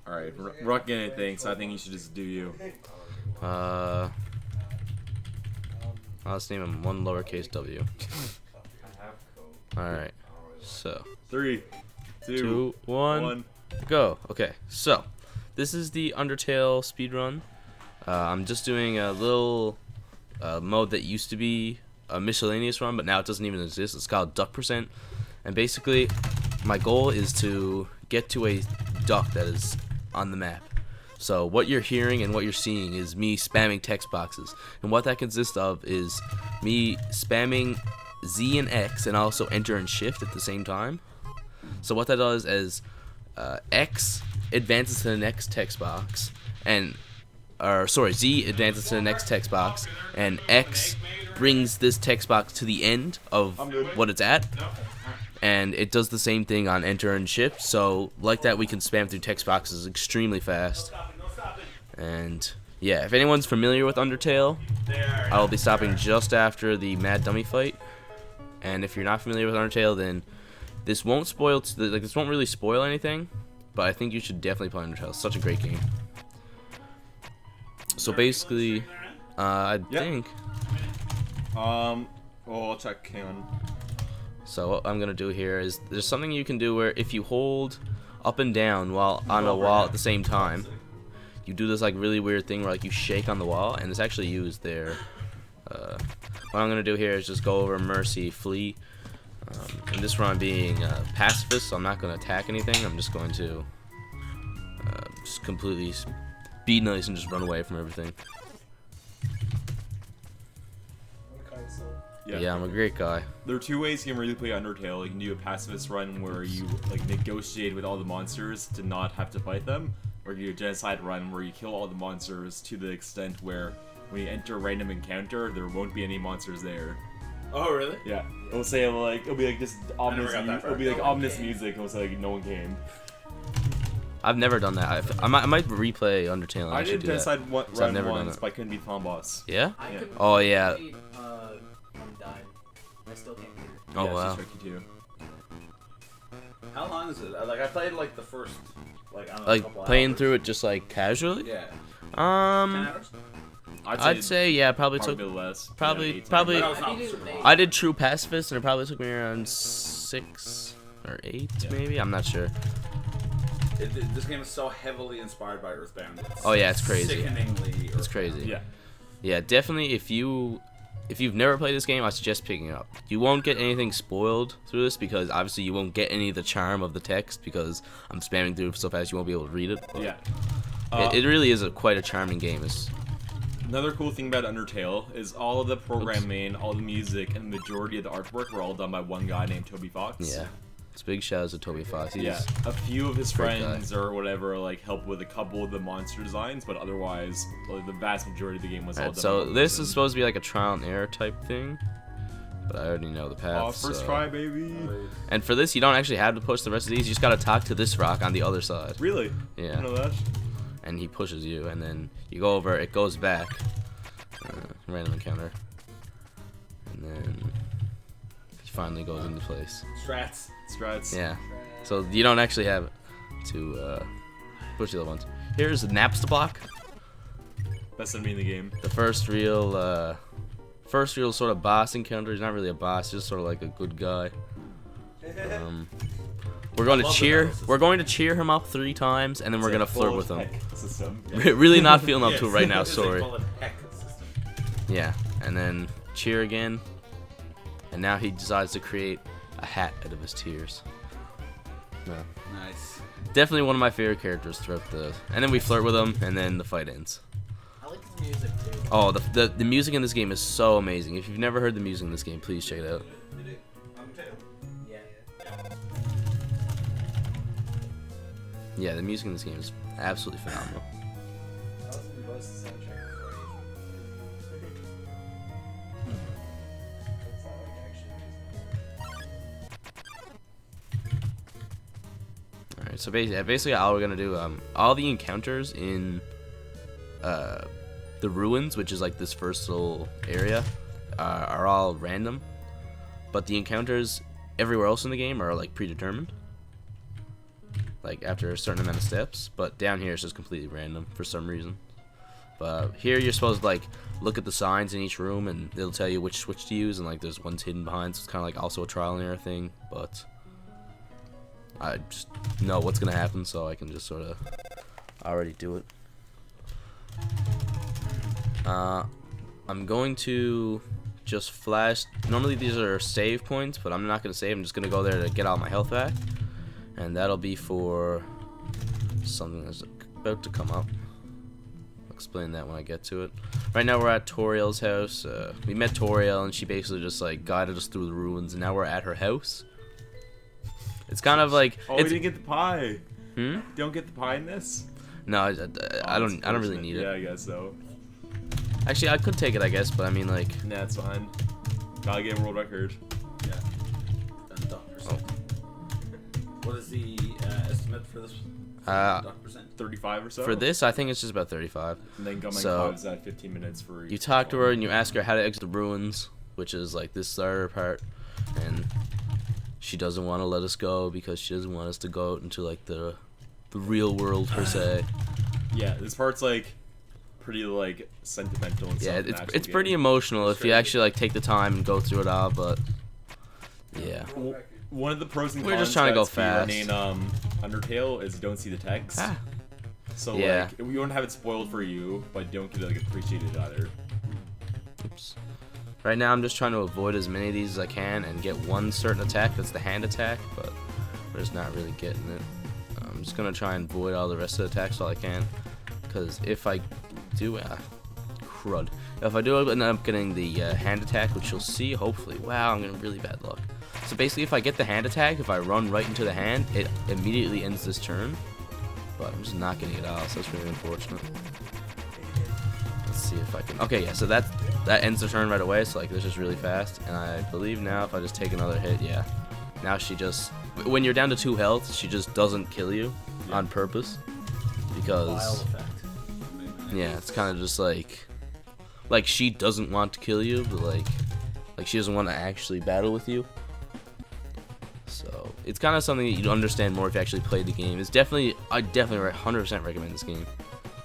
Alright, Ruck anything, so I think you should just do you. Let's name him one lowercase w. Alright, so 3, 2, 1, go. Okay, so this is the Undertale speedrun. I'm just doing a little mode that used to be a miscellaneous run, but now it doesn't even exist. It's called Duck Percent, and basically my goal is to get to a duck that is on the map. So what you're hearing and what you're seeing is me spamming text boxes, and what that consists of is me spamming Z and X and also enter and shift at the same time. So what that does is X advances to the next text box, and Z advances to the next text box, and X brings this text box to the end of what it's at, and it does the same thing on enter and shift. So like that, we can spam through text boxes extremely fast. And yeah, if anyone's familiar with Undertale, I will be stopping just after the Mad Dummy fight. And if you're not familiar with Undertale, then this won't spoil. This won't really spoil anything, but I think you should definitely play Undertale. It's such a great game. So basically, I think. I'll check on. So what I'm gonna do here is there's something you can do where if you hold up and down while on a wall at the same time, you do this like really weird thing where like you shake on the wall, and it's actually used there. What I'm gonna do here is just go over Mercy, flee. In this run being pacifist, so I'm not gonna attack anything. I'm just going to just completely be nice and just run away from everything. Yeah, I'm a great guy. There are two ways you can really play Undertale. You can do a pacifist run where you like negotiate with all the monsters to not have to fight them, or you do a genocide run where you kill all the monsters to the extent where when you enter a random encounter, there won't be any monsters there. Oh really? Yeah. It'll say like it'll be like this ominous. It'll be like ominous music. It'll say like no one came. I've never done that. I might replay Undertale. And I did genocide run once, it. but I couldn't beat the final boss. Yeah? Yeah. Oh yeah. I still can't get it. Oh yeah, wow. It's tricky too. How long is it? Like I played like the first, like I don't know, Like couple playing hours. through it just like casually. 10 Um, hours? I'd say yeah, probably took less. probably. But that was not super long. I did True Pacifist, and it probably took me around 6 or 8, maybe. I'm not sure. This game is so heavily inspired by Earthbound. Oh yeah, it's crazy. Sickeningly. It's crazy. Yeah. Yeah, definitely. If you've never played this game, I suggest picking it up. You won't get anything spoiled through this because obviously you won't get any of the charm of the text because I'm spamming through so fast you won't be able to read it. Yeah. It really is quite a charming game. Another cool thing about Undertale is all of the programming, all the music, and the majority of the artwork were all done by one guy named Toby Fox. Yeah. It's big shout out to Toby Fox. Yeah, a few of his great friends or whatever like helped with a couple of the monster designs, but otherwise, like, the vast majority of the game was all done. So by this one is supposed to be like a trial and error type thing, but I already know the path. Oh, first try, baby. And for this, you don't actually have to push the rest of these. You just gotta talk to this rock on the other side. Really? Yeah. I didn't know that. And he pushes you, and then you go over. It goes back. Random encounter, and then he finally goes into place. Strats. Yeah. So you don't actually have to push the other ones. Here's the Napster block. Best enemy in the game. The first real sort of boss encounter. He's not really a boss, just sort of like a good guy. We're going to cheer him up 3 times, and then we're gonna flirt with him. Really not feeling up to it right now. Sorry. Yeah, and then cheer again, and now he decides to create a hat out of his tears. Yeah. Nice. Definitely one of my favorite characters throughout the. And then we flirt with him, and then the fight ends. I like the music too. Oh, the music in this game is so amazing. If you've never heard the music in this game, please check it out. Yeah. Yeah, the music in this game is absolutely phenomenal. Alright, so basically all we're gonna do, all the encounters in the ruins, which is like this first little area, are all random, but the encounters everywhere else in the game are like predetermined. like after a certain amount of steps. But down here it's just completely random for some reason. But here you're supposed to like look at the signs in each room and it'll tell you which switch to use, and like there's one's hidden behind, so it's kind of like also a trial and error thing. But I just know what's gonna happen, so I can just sort of already do it. I'm going to just flash. Normally these are save points, but I'm not gonna save. I'm just gonna go there to get all my health back, and that'll be for something that's about to come up. Explain that when I get to it. Right now we're at Toriel's house. We met Toriel and she basically just like guided us through the ruins, and now we're at her house. It's kind of like we didn't get the pie. Hmm? Don't get the pie in this? No, I don't really need it. Yeah, I guess so. Actually, I could take it, I guess, but I mean like. Nah, it's fine. Gotta get a world record. Yeah. And .%. What is the estimate for this? .%? 35 or so. For this, I think it's just about 35. And then Gumming So, Cloud's at 15 minutes for. You talk to her and you ask her how to exit the ruins, which is like this starter part, and she doesn't want to let us go because she doesn't want us to go out into like the real world per se. Yeah, this part's like pretty like sentimental and Yeah, stuff. it's pretty emotional if you actually like take the time and go through it all, but yeah. One of the pros and cons We're just trying to go fast. in Undertale is you don't see the text. Ah. So Yeah. like we don't have it spoiled for you, but you don't get to like appreciate it either. Oops. Right now I'm just trying to avoid as many of these as I can and get one certain attack that's the hand attack, but we're just not really getting it. I'm just gonna try and avoid all the rest of the attacks all I can, because if I do crud. If I do end up getting the hand attack, which you'll see hopefully. Wow, I'm getting really bad luck. So basically if I get the hand attack, if I run right into the hand, it immediately ends this turn. But I'm just not getting it out, so that's really unfortunate. Let's see if I can. Okay, yeah, so that ends the turn right away, so like this is really fast. And I believe now if I just take another hit, yeah. Now she just, when you're down to 2 health, she just doesn't kill you on purpose. Because, yeah, it's kind of just like she doesn't want to kill you, but like she doesn't want to actually battle with you. So it's kind of something that you'd understand more if you actually played the game. It's definitely, I definitely 100% recommend this game.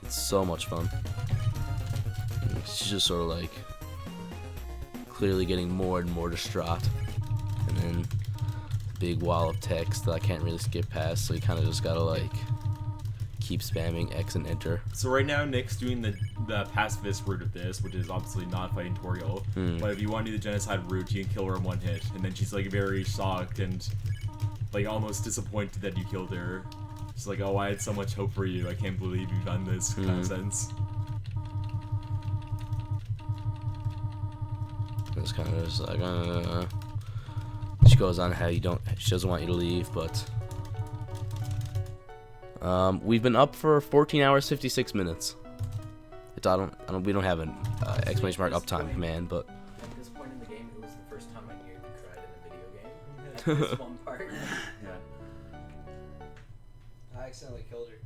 It's so much fun. And she's just sort of like clearly getting more and more distraught, and then a big wall of text that I can't really skip past. So you kind of just gotta like keep spamming X and enter. So right now Nick's doing the pacifist route of this, which is obviously not fighting Toriel. But if you want to do the genocide route, you can kill her in 1 hit, and then she's like very shocked and like almost disappointed that you killed her. She's like, oh, I had so much hope for you. I can't believe you've done this, kind of sense. It's kind of just like, she goes on how she doesn't want you to leave, but we've been up for 14 hours 56 minutes. We don't have an exclamation mark uptime command, but At this point in the game, it was the first time I nearly cried in a video game. This one part. I accidentally killed her.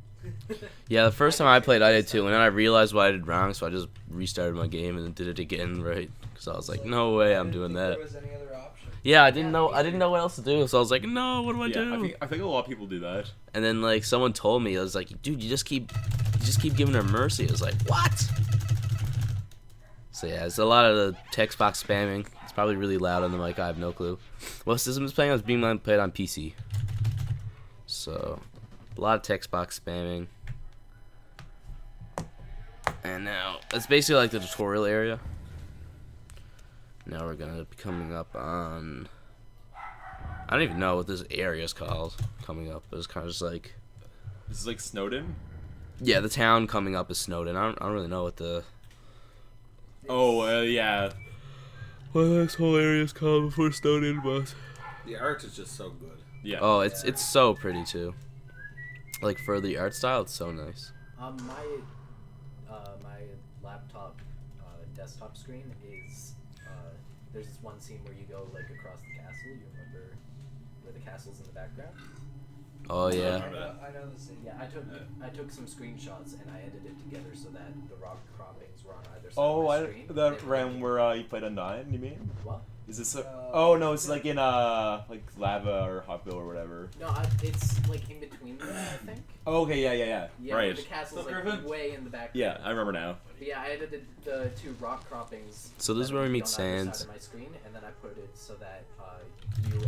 yeah, the first time I played, I did too, and then I realized what I did wrong, so I just restarted my game and did it again, right? Because I was like, no way, I'm doing that. There was any other option. Yeah, I didn't know what else to do, so I was like, no, what do I do? I think a lot of people do that. And then like someone told me, I was like, dude, you just keep giving her mercy. I was like, what? So yeah, it's a lot of the text box spamming. It's probably really loud on the mic. I have no clue. What system is playing? I was being played on PC. So a lot of text box spamming. And now it's basically like the tutorial area. Now we're gonna be coming up on, I don't even know what this area is called coming up, but it's kind of just like, This is like Snowden? yeah, the town coming up is Snowden. I don't really know what the, Oh, yeah. what this whole area is called before Snowden, but The art is just so good. Yeah. oh, it's so pretty too. Like for the art style, it's so nice. My laptop desktop screen is there's this one scene where you go like across the castle. You remember where the castle's in the background? Oh yeah. I know the scene. Yeah, I took some screenshots and I edited it together so that the rock croppings were on either side Oh, of the screen. that round where you played on 9, you mean? What? Is this? Oh no, it's like in like lava or hotbill or whatever. No, it's like in between them, I think. Oh, okay, yeah. Yeah, Right. the castle's So like Griffin? way in the back. Yeah, I remember now. But yeah, I added the 2 rock croppings. So this is where we meet on either Sans. side of my screen, and then I put it so that you and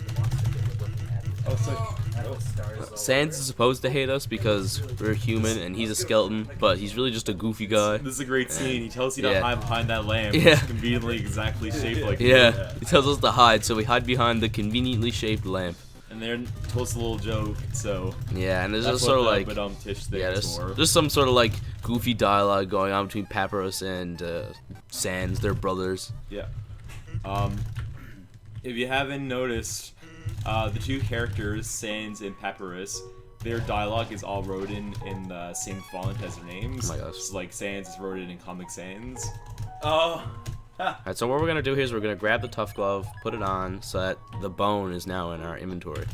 the monster that you're looking at. Oh, so I put stars all Sans over is supposed to hate us because we're human and he's a skeleton, but he's really just a goofy guy. this is a great scene. He tells you to Yeah. hide behind that lamp. Yeah. It's conveniently exactly shaped like Yeah, he tells us to hide, so we hide behind the conveniently shaped lamp. And then told us a little joke. So Yeah, and there's that's just sort of what like, the tish thing yeah, for. there's some sort of like goofy dialogue going on between Papyrus and Sans. They're brothers. Yeah. If you haven't noticed, the 2 characters, Sans and Papyrus, their dialogue is all wrote in the same font as their names. Oh my gosh. So, like Sans is wrote in Comic Sans. Oh. Alright, so what we're gonna do here is we're gonna grab the tough glove, put it on, so that the bone is now in our inventory.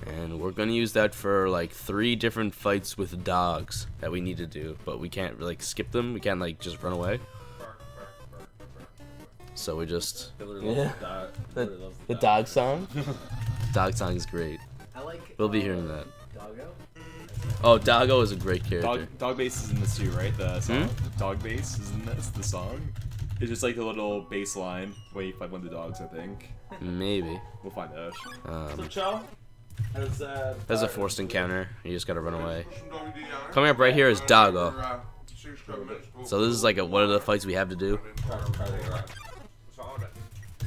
And we're gonna use that for like 3 different fights with dogs that we need to do, but we can't like skip them. We can't like just run away. So we just The dog song. Dog song is great. I like. We'll be hearing that. Doggo. Oh, Doggo is a great character. Dog bass is in this too, right? The song. Dog bass is in this. The song. It's just like the little bass line when you fight one of the dogs. I think Maybe. we'll find out. So Chow has There's a forced encounter. You just gotta run away. Coming up right here is Doggo. So this is like one of the fights we have to do.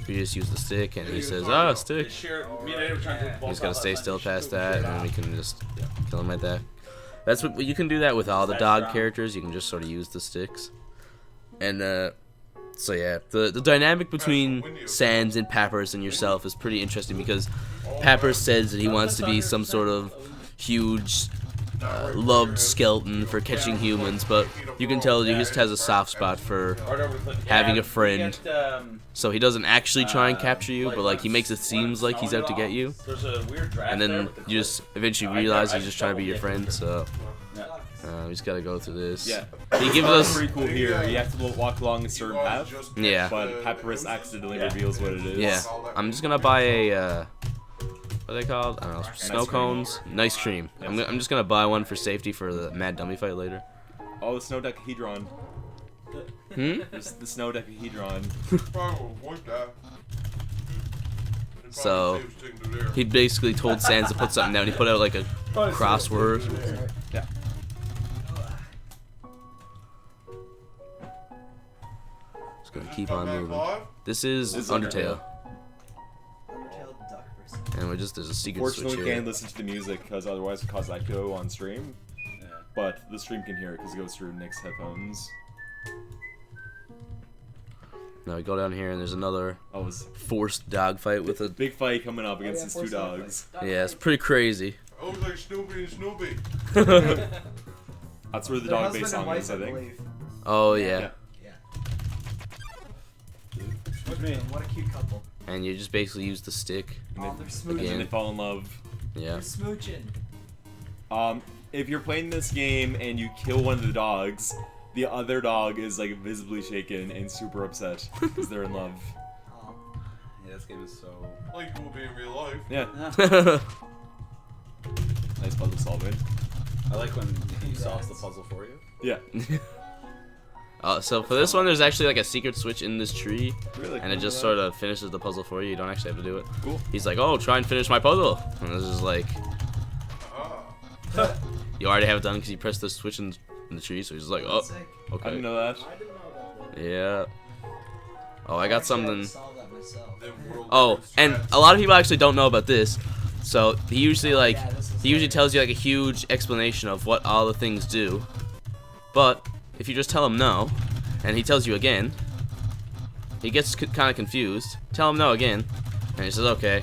We just use the stick, and he says, "Ah, stick." You just gotta stay still past that, and then we can just kill him like that. That's what you can do that with all the dog characters. You can just sort of use the sticks. And so yeah, the dynamic between Sans and Papyrus and yourself is pretty interesting because Papyrus says that he wants to be some sort of huge, loved skeleton for catching humans, but you can tell he just has a soft spot for having a friend. So he doesn't actually try and capture you, but like he makes it seems like he's out to get you. And then you just eventually realize he's just trying to be your friend. So we just gotta go through this. Yeah. He gives us. Pretty cool here. You have to walk along a certain path. Yeah. But Papyrus accidentally reveals what it is. Yeah. I'm just gonna buy a. What are they called? I don't know. Snow cones. Nice cream. I'm just gonna buy one for safety for the Mad Dummy fight later. Oh, the snow decahedron. Hmm? The snow decahedron. So he basically told Sans to put something down. He put out like a crossword. Yeah. Just gonna keep on moving. This is Undertale, Undertale duck person. and there's a secret Fortunately, switch we here. can't listen to the music because otherwise it causes echo on stream. But the stream can hear it because it goes through Nick's headphones. Now we go down here, and there's another Oh, it's forced dog fight with a. big fight coming up against these 2 forced dog dogs. Yeah, it's pretty crazy. Oh, like Snoopy and Snoopy. That's where the Their dog husband bass and song wife, is, I think. believe. Oh yeah. Yeah. With me. What a cute couple. And you just basically use the stick. Oh, they're And smooching. then they fall in love. Yeah. They're smooching. If you're playing this game and you kill one of the dogs, the other dog is like visibly shaken and super upset because they're in love. Oh. Yeah, this game is so. Like it will be in real life. Yeah, nice puzzle solving. I like when he solves the puzzle for you. Yeah, So for this one, there's actually like a secret switch in this tree, really. and it just sort of finishes the puzzle for you. You don't actually have to do it. Cool. He's like, "Oh, try and finish my puzzle," and this is like, Ah. you already have it done because you pressed the switch in the tree. So he's just like, "Oh, Sick. I okay, didn't know that. I didn't know about that. yeah." Oh, I got Actually, I something. had to solve that myself. Them world Oh, records and stats. a lot of people actually don't know about this. So he usually like Yeah, this is he usually hilarious. tells you like a huge explanation of what all the things do. But if you just tell him no, and he tells you again, he gets kind of confused. Tell him no again, and he says okay.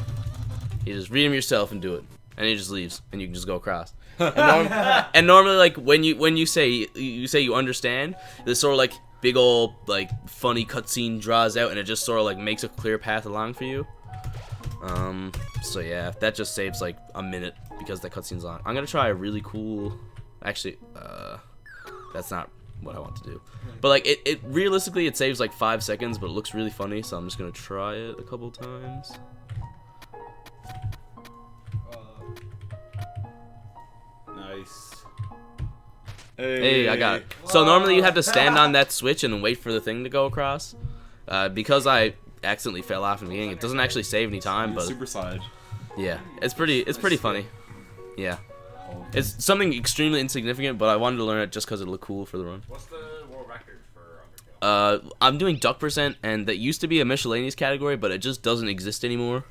You just read him yourself and do it, and he just leaves, and you can just go across. And normally, like when you say you understand, this sort of like big old like funny cutscene draws out, and it just sort of like makes a clear path along for you. So yeah, that just saves like a minute because that cutscene's long. I'm gonna try a really cool. Actually, that's not what I want to do. But like it realistically it saves like 5 seconds, but it looks really funny, so I'm just gonna try it a couple times. Nice. Hey, I got it. So normally you have to stand on that switch and wait for the thing to go across. Because I accidentally fell off in the beginning, it doesn't actually save any time, but Super side. yeah, it's pretty funny. Yeah. It's something extremely insignificant, but I wanted to learn it just because it looked cool for the run. What's the world record for Undertale? I'm doing duck percent, and that used to be a miscellaneous category, but it just doesn't exist anymore.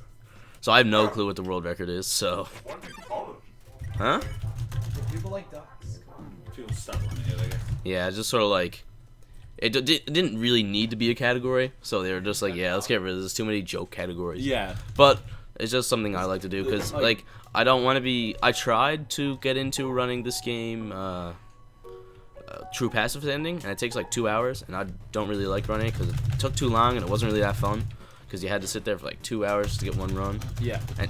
So I have no clue what the world record is, so. What do you call it? Huh? People like ducks. People stuck on it, I guess. Yeah, it's just sort of like. It didn't really need to be a category, so they were just like, yeah, let's get rid of this. Too many joke categories. Yeah. But it's just something I like to do, because, like, I don't want to be. I tried to get into running this game, true passive ending, and it takes like 2 hours, and I don't really like running it because it took too long and it wasn't really that fun, because you had to sit there for like 2 hours to get one run. Yeah. And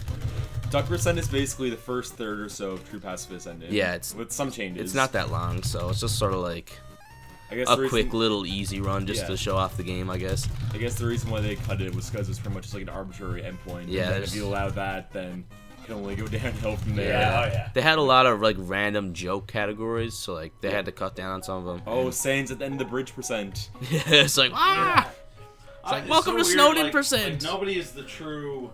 Duck Percent is basically the first third or so of True Pacifist ending. yeah, it's with some changes. It's not that long, so it's just sort of like I guess a the reason, quick little easy run just Yeah. to show off the game, I guess. I guess the reason why they cut it was because it's pretty much just like an arbitrary endpoint. Yeah, And then there's- if you allow that, then it can only go downhill from there. Yeah. They had a lot of like random joke categories, so like they had to cut down on some of them. Oh, Saints at the end of the bridge percent. Yeah, it's like ah. It's like welcome to Snowden percent. Like, nobody is the true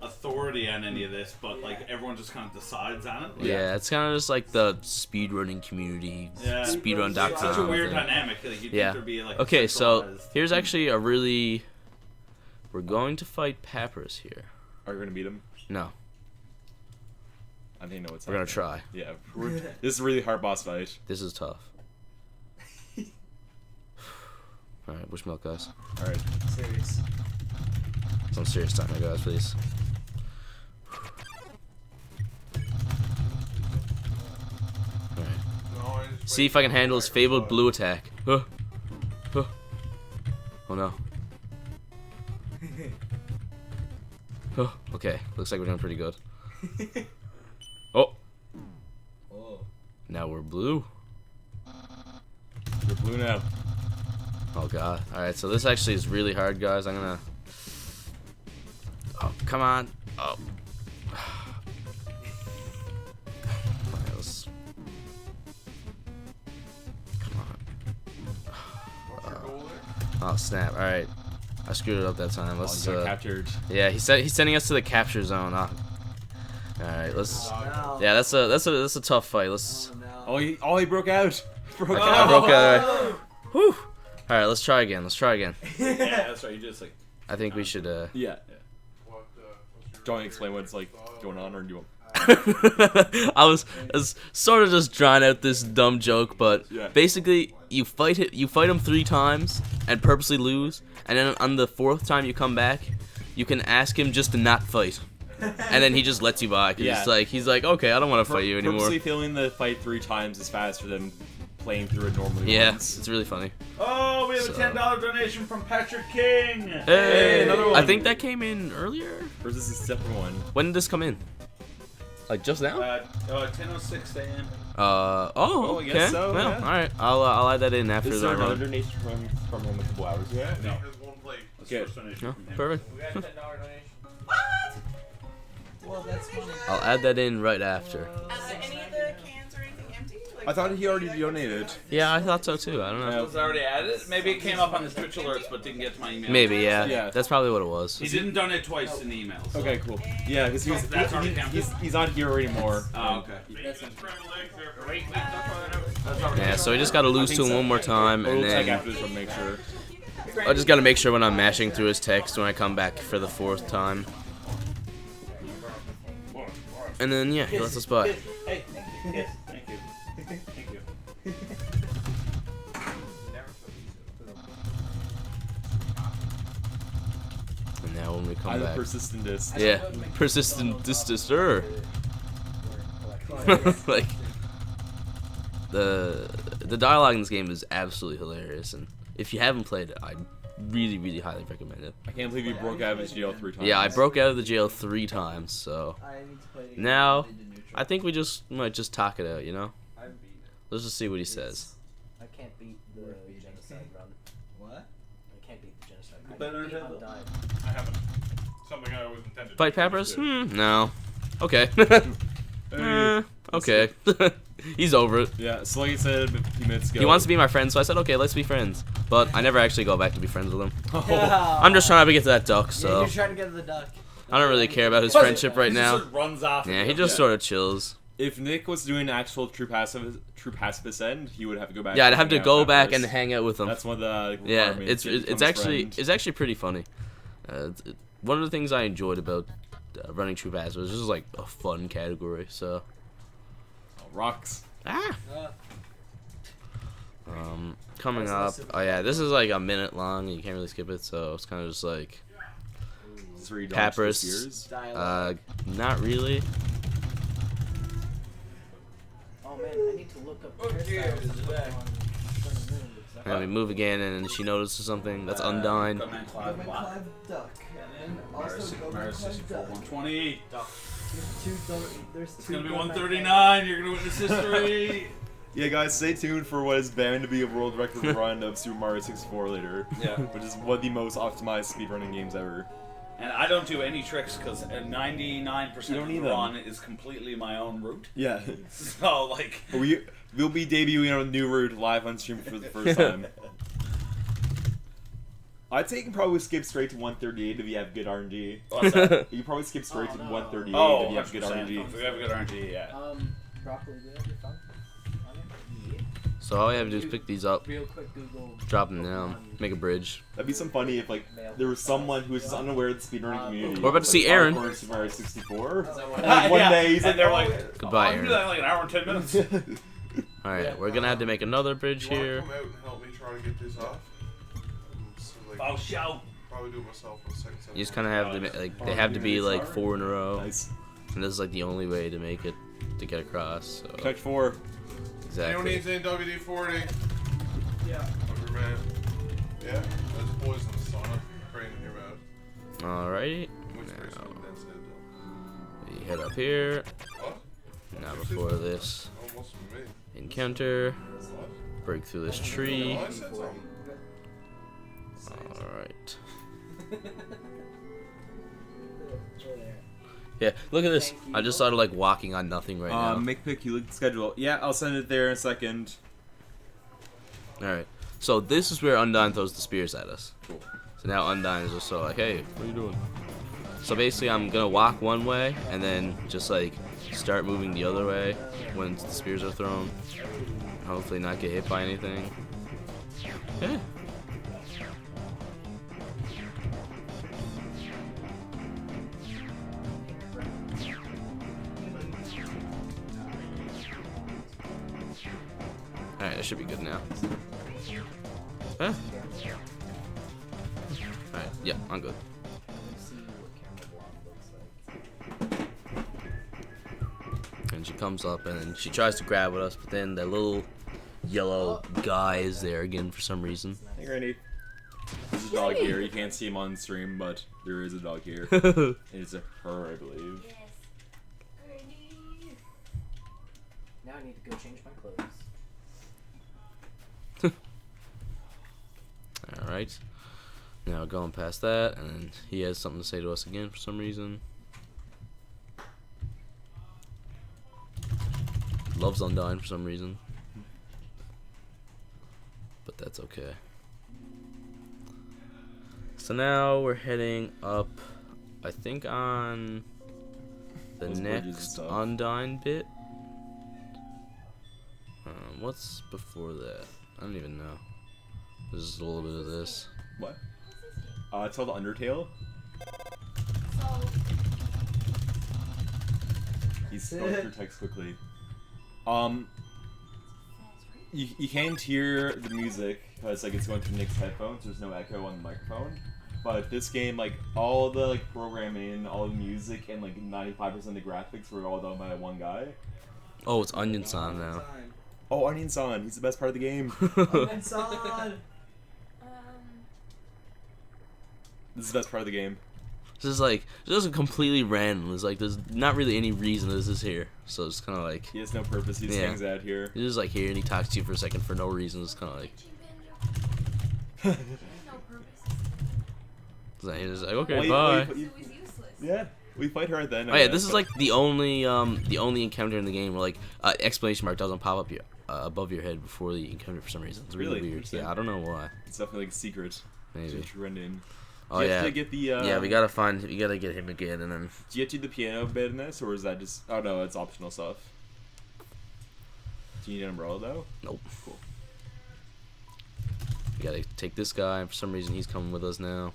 authority on any of this, but like everyone just kind of decides on it. Like, Yeah, it's kind of just like the speedrunning community, Yeah. speedrun.com. It's such a weird thing. dynamic. Like, you'd Yeah. think there'd be like a Okay, so centralized- here's actually a really. We're going to fight Papyrus here. Are you gonna beat him? No, I think I know what's we're gonna happening. try. Yeah, this is a really hard boss fight. This is tough. All right, bush milk, guys. All right. Serious. Some serious time here, guys, please. All right. No, I just See if I can handle his fabled blue attack. Oh no. Oh, okay. Looks like we're doing pretty good. Oh, Oh. now we're blue. You're blue now. Oh god. Alright, so this actually is really hard, guys. I'm gonna. Oh, come on. Oh. Okay, let's... Come on. what's your goal there? Oh, snap. Alright. I screwed it up that time. Oh, Let's, you got captured. yeah, he's sending us to the capture zone. Oh. Alright, let's. No. Yeah, that's a tough fight. Let's. Oh, no. Oh, he broke out. Broke I out. broke out. Whew. Alright, let's try again. Yeah, that's right. You just like. I think we should, Yeah. What, what's your Do you want to explain what's like going on, or do you want? I was sort of just drawing out this dumb joke, but Yeah. basically you fight him 3 times and purposely lose, and then on the 4th time you come back, you can ask him just to not fight, and then he just lets you by. 'Cause Yeah. he's like, okay, I don't want to fight you anymore. Purposely failing the fight 3 times is faster than playing through it normally. Yeah, once. it's really funny. Oh, we have So- a $10 donation from Patrick King. Hey, another I one. think that came in earlier. Or is this a separate one? When did this come in? Like just now? 10:06 a.m. Oh, Oh, I okay. guess so, Well, yeah. all right. I'll add that in after This is the another run. donation from him a couple hours ago. Yeah, no. There's one plate. That's Okay. first donation No, from him. perfect. We got $10 donation. Well, that's funny. I'll add that in right after. Any of the cans or anything empty? Like, I thought he already donated. Yeah, I thought so too. I don't know. Was already added. Maybe it came up on his Twitch alerts, but didn't get to my email. Maybe, yeah. Yeah. That's probably what it was. He didn't donate twice in the emails. So. Okay, cool. Yeah, because That's already counted? he's not here anymore. Oh, okay. That's already Yeah, so we just gotta lose I to think him so. one more time, and We'll check then after this one, make sure. I just gotta make sure when I'm mashing through his text when I come back for the 4th time. And then, yeah, he lets us by. Hey, yes, thank you. Thank you. And now when we come I'm the back. persistentist. Yeah, persistent dister. Like, the dialogue in this game is absolutely hilarious, and if you haven't played it, I really, really highly recommend it. I can't believe you broke out of his jail 3 times. Yeah, I broke out of the jail 3 times, so I need to play it again. now I did neutral. I think we might just talk it out, you know? I beat it. Let's just see what he says. I can't can't beat the genocide run. What? I can't beat the genocide. You I better beat tell them. Undyne. I haven't. Something I always intended. Fight to do Papyrus? is No. Okay. Hey. Okay. He's over it. Yeah, so like I said a few minutes ago. He wants to be my friend, so I said, okay, let's be friends. But I never actually go back to be friends with him. Oh. I'm just trying to get to that duck, Yeah, so you're trying to get to the duck. I don't really care about his friendship right He now. just runs off. Yeah, he just Yeah. sort of chills. If Nick was doing actual true pacifist end, he would have to go back. Yeah, I'd and have to hang out go with back Papyrus. and hang out with him. That's one of the Yeah, requirements to become it's his actually friend. pretty funny. One of the things I enjoyed about running True Pass was just like a fun category. So Oh, rocks. coming up. Oh yeah, this is like a minute long. And you can't really skip it, so it's kind of just like Is this where you dodge Papyrus. the spears? Dialogue. Not really. Oh man, I need to look up Oh, dear, hairstyles it's to put back. on Sun and Moon because And then we move again, and then she notices something. That's Undyne. Gunman Clive Goldman Black. Clive Duck. And Mario also Goldman 64, Clive Duck. 120. There's It's two gonna be Goldman 139. You're gonna witness history. Yeah, guys, stay tuned for what is bound to be a world record run of Super Mario 64 later. Yeah. Which is one of the most optimized speedrunning games ever. And I don't do any tricks because 99% You don't of need the them. run is completely my own route. Yeah. So like, We'll be debuting a new route live on stream for the first time. I'd say you can probably skip straight to 138 if you have good RNG. what's that? You can probably skip straight to no. 138 Oh, if you have good 100%. RNG. If we have good RNG, yeah. broccoli, do you have your phone? On it? Yeah. So all I have to do is pick these up, Real quick Google. drop them down, make a bridge. That'd be some funny if like there was someone who was just unaware of the speedrunning community. We're about to see Aaron. Hardcore Super Mario 64. Is that And what like one Yeah, day he's and like, they're "Oh, like, Goodbye, I can do that in Aaron. like an hour and 10 minutes. All right, we're gonna have to make another bridge You wanna here. come out and help me try to get this off? So, like, Oh, show. probably do it myself in a second. You just kind of have to like they have to be like 4 in a row, Nice. and this is like the only way to make it to get across. So Touch 4. Anyone exactly. needs any WD-40? Yeah. Hungry man. Yeah? There's poison in the sauna. Brain in your mouth. Alrighty. Which Now person that's it we head up here. though? What? Now before this Almost me. encounter, What? break through this tree. Oh, I said something. All right. Yeah, look at this. I just started like walking on nothing right now. Make pick, you look at the schedule. Yeah, I'll send it there in a second. All right. So this is where Undyne throws the spears at us. Cool. So now Undyne is just so like, hey, what are you doing? So basically, I'm gonna walk one way and then just like start moving the other way when the spears are thrown. Hopefully, not get hit by anything. Yeah. Alright, that should be good now. Huh? Alright, yeah, I'm good. Let's see what camera block looks like. And she comes up and then she tries to grab with us, but then that little yellow guy is there again for some reason. Hey, Randy. There's a dog here. You can't see him on stream, but there is a dog here. It's a her, I believe. Now I need to go change my clothes. Alright. Now going past that, and then he has something to say to us again for some reason. Loves Undyne for some reason. But that's okay. So now we're heading up, I think, on the Those bridges and next stuff. Undyne bit. What's before that? I don't even know. There's just a little bit of this. What? It's called Undertale. He's going through text quickly. You can't hear the music because like it's going through Nick's headphones. There's no echo on the microphone. But this game, like all the like programming, all the music, and like 95% of the graphics were all done by one guy. Oh, it's Onion San now. Oh, Onion-san, he's the best part of the game. Son. This is the best part of the game. This is like just completely random. It's like there's not really any reason this is here. So it's kind of like He has no purpose. He just Yeah. hangs out here. he's just like here and he talks to you for a second for no reason. It's kind of like he's like okay, Well, bye. Yeah, we fight her then. Oh yeah, this is like the only encounter in the game where like exclamation mark doesn't pop up your above your head before the encounter for some reason. It's really Really? weird. Yeah, I don't know why. It's definitely like a secret. Maybe. To run in. Oh Do you yeah. have to get the, Yeah, we gotta get him again, and then Do you have to do the piano bit in this, or is that just? Oh no, it's optional stuff. Do you need an umbrella though? nope. Cool. We gotta take this guy. And for some reason, he's coming with us now.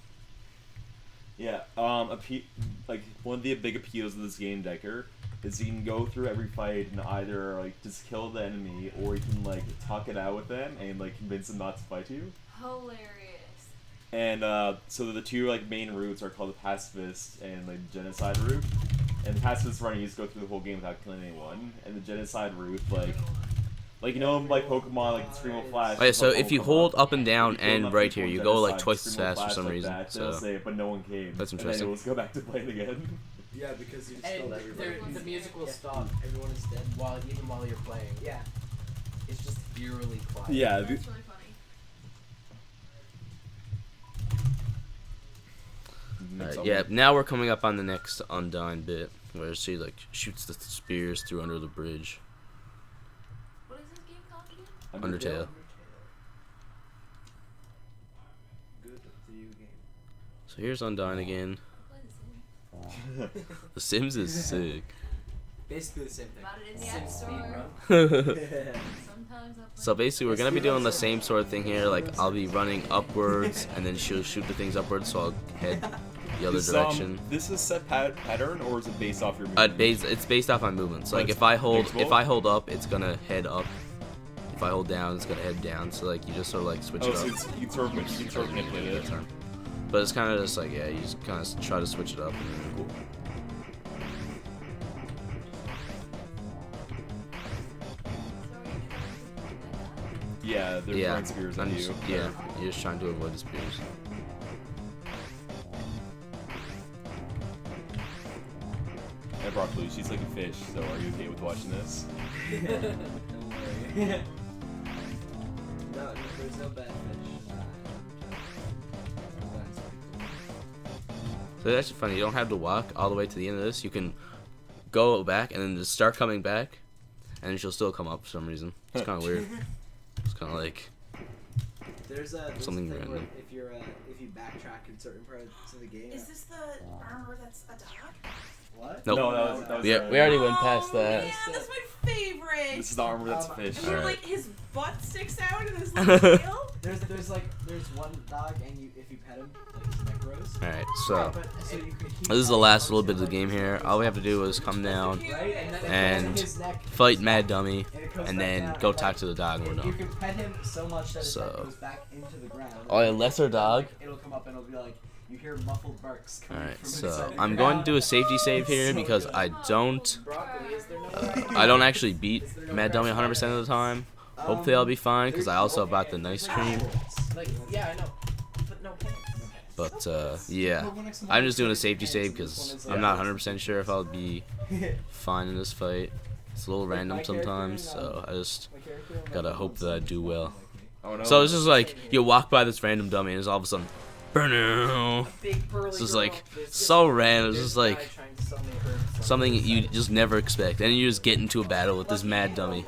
Yeah. Like one of the big appeals of this game, Decker, is you can go through every fight and either like just kill the enemy, or you can like talk it out with them and like convince them not to fight you. Hilarious. And so the two like main routes are called the pacifist and like the genocide route. And the pacifist run, you just go through the whole game without killing anyone. And the genocide route, like you know, like Pokemon, like Screamo Flash. Oh yeah, so if you Pokemon, hold up and if down you kill and enough right people here, in you go like Genocide, twice as Screamo fast for Flash some like reason. that, they'll So say, but no one came. That's And interesting. then we'll go back to playing again. Yeah, because you just And killed everybody. the music will stop Everyone is dead. even while you're playing. Yeah. It's just eerily quiet. Yeah. That's really funny. yeah, now we're coming up on the next Undyne bit where she like shoots the spears through under the bridge. What is this game called again? Undertale. Good video game. So here's Undyne again. What is it? The Sims is sick. Basically the same thing. About it in the Sim App Store. speedrun. Sometimes I'll play So basically, we're gonna be doing the same sort of thing here. Like I'll be running upwards, and then she'll shoot the things upwards, so I'll head the other direction. This is set pattern, or is it based off your? It's based off my movements. Like It's if I hold fixable? up, it's gonna head up. If I hold down, it's gonna head down. So like you just sort of like switch Oh, it so up. you can sort of manipulate it. But it's kind of just like, yeah, you just kind of try to switch it up. Cool. Yeah, they're Yeah, throwing spears at I'm you. just, yeah, you're just trying to avoid the spears. Hey, Broccoli, she's like a fish, so are you okay with watching this? Don't worry. No, there's no bad fish. So that's actually funny. You don't have to walk all the way to the end of this. You can go back and then just start coming back, and then she'll still come up for some reason. It's kind of weird. It's kind of like There's Something a thing where random. if you backtrack in certain parts of the game. Is this the armor that's a dog? What? Nope. No, that was we already went past Oh, that. man, that's my favorite. This is the armor that's a fish. And you're Alright. like his butt sticks out and his little tail. There's one dog and if you pet him, like his neck grows. All right, so So you can keep this is the last little bit of the game here. All we have to do is come down, right, And his neck fight Mad Dummy, and it goes and back then down, go and talk to the dog, and we're You done. can pet him so much that his So- neck goes back into the ground. Oh, yeah, lesser dog. It'll come up and it'll be like you hear muffled barks coming Alright, from so inside the I'm ground. going to do a safety save here So because good. I don't Broccoli, is there no I don't actually beat Mad Dummy 100% of the time. Hopefully I'll be fine because I also bought the nice cream. Like, yeah, I know. But no pants. But yeah, I'm just doing a safety save because I'm not 100% sure if I'll be fine in this fight. It's a little random sometimes, so I just gotta hope that I do well. Oh, no. So it's just like you walk by this random dummy and it's all of a sudden, burn. Big burly This is girl. like There's so this- random. It's there's just a guy like trying to sell me herbs. something you just never expect, and you just get into a battle with this mad dummy.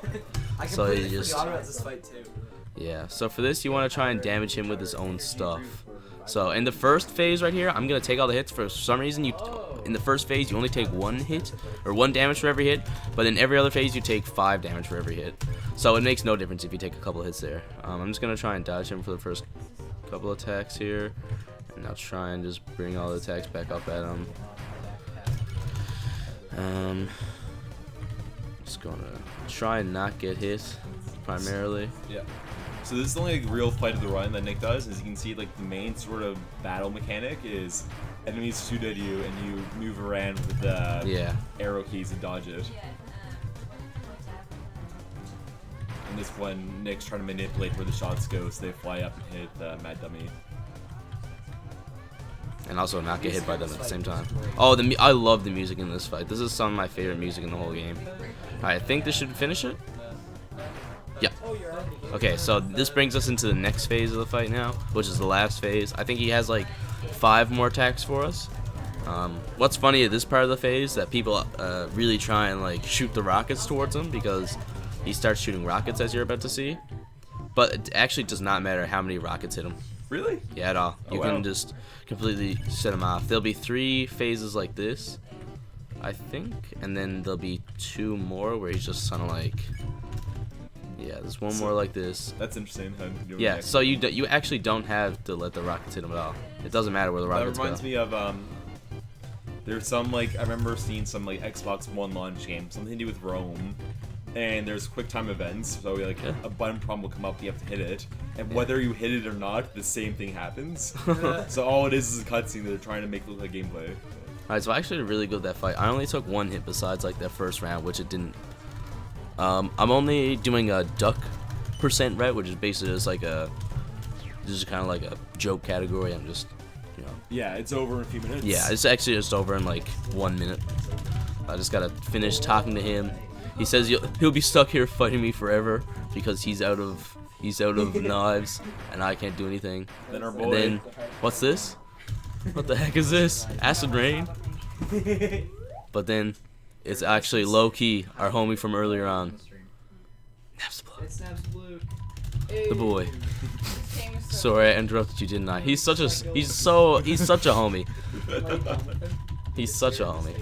I So completely you just- forgot about this fight too. Yeah. So for this, you want to try and damage him with his own stuff. So in the first phase right here, I'm gonna take all the hits. For some reason, in the first phase you only take 1 hit or 1 damage for every hit, but in every other phase you take 5 damage for every hit. So it makes no difference if you take a couple of hits there. I'm just gonna try and dodge him for the first couple attacks here, and I'll try and just bring all the attacks back up at him. Just gonna try and not get hit primarily. Yeah. So this is the only like, real fight of the run that Nick does. As you can see, like the main sort of battle mechanic is enemies shoot at you and you move around with the Yeah. arrow keys and dodge it. Yeah. And this one, Nick's trying to manipulate where the shots go so they fly up and hit the Mad Dummy. and also not get hit by them at the same time. Oh, I love the music in this fight. This is some of my favorite music in the whole game. Alright, I think this should finish it. Yeah. Okay, so this brings us into the next phase of the fight now, which is the last phase. I think he has like 5 more attacks for us. What's funny at this part of the phase that people really try and like shoot the rockets towards him because he starts shooting rockets as you're about to see. But it actually does not matter how many rockets hit him. Really? Yeah, at all. You wow. can just completely set him off. There'll be 3 phases like this, I think, and then there'll be 2 more where he's just kind of like, yeah, there's one more like this. That's interesting. How you Yeah, so you actually don't have to let the rockets hit him at all. It doesn't matter where the rockets go. That reminds me of there's some like I remember seeing some like Xbox One launch game, something to do with Rome. And there's quick time events, so like a button prompt will come up, you have to hit it, and whether you hit it or not, the same thing happens. So all it is a cutscene that they're trying to make look like gameplay. Alright, so I actually did really good that fight. I only took 1 hit besides like that first round, which it didn't. I'm only doing a duck % right, which is basically just like this is kind of like a joke category. I'm just, you know. Yeah, it's over in a few minutes. Yeah, it's actually just over in like 1 minute. I just gotta finish talking to him. He says he'll be stuck here fighting me forever because he's out of knives and I can't do anything. Then our boy. And then, what's this? What the heck is this? Acid rain? But then, it's actually low key our homie from earlier on. It's Snaps Blue. The boy. Sorry, I interrupted you, didn't I? He's such a homie. He's such a homie.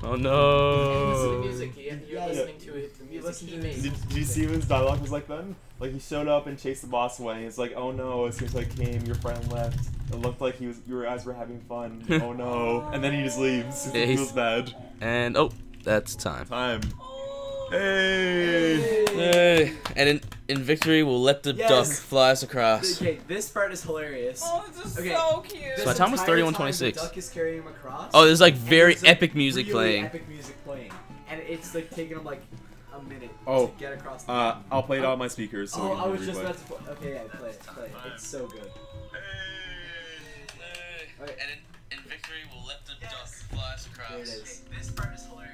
Oh no. Listen to music. You're listening to it. The music he made. Did you see when his dialogue was like then? Like he showed up and chased the boss away. And it's like, oh no, as soon as I came, your friend left. It looked like your eyes were having fun. Oh no. And then he just leaves. Yeah, He feels bad. And oh, that's time. Time. Hey. Hey. And in victory, we'll let the duck fly us across. Okay, this part is hilarious. Oh, this is Okay. so cute. So my time was entire 31:26. The duck is carrying him across. Oh, there's like and very there's, like, epic music really playing. Epic music playing, and it's like taking him like a minute Oh, to get across. The I'll play it on my speakers. So oh, we can I was replay. just about to. Okay, yeah, play it. It's so good. And in victory, we'll let the duck fly us across. There it is. This part is hilarious.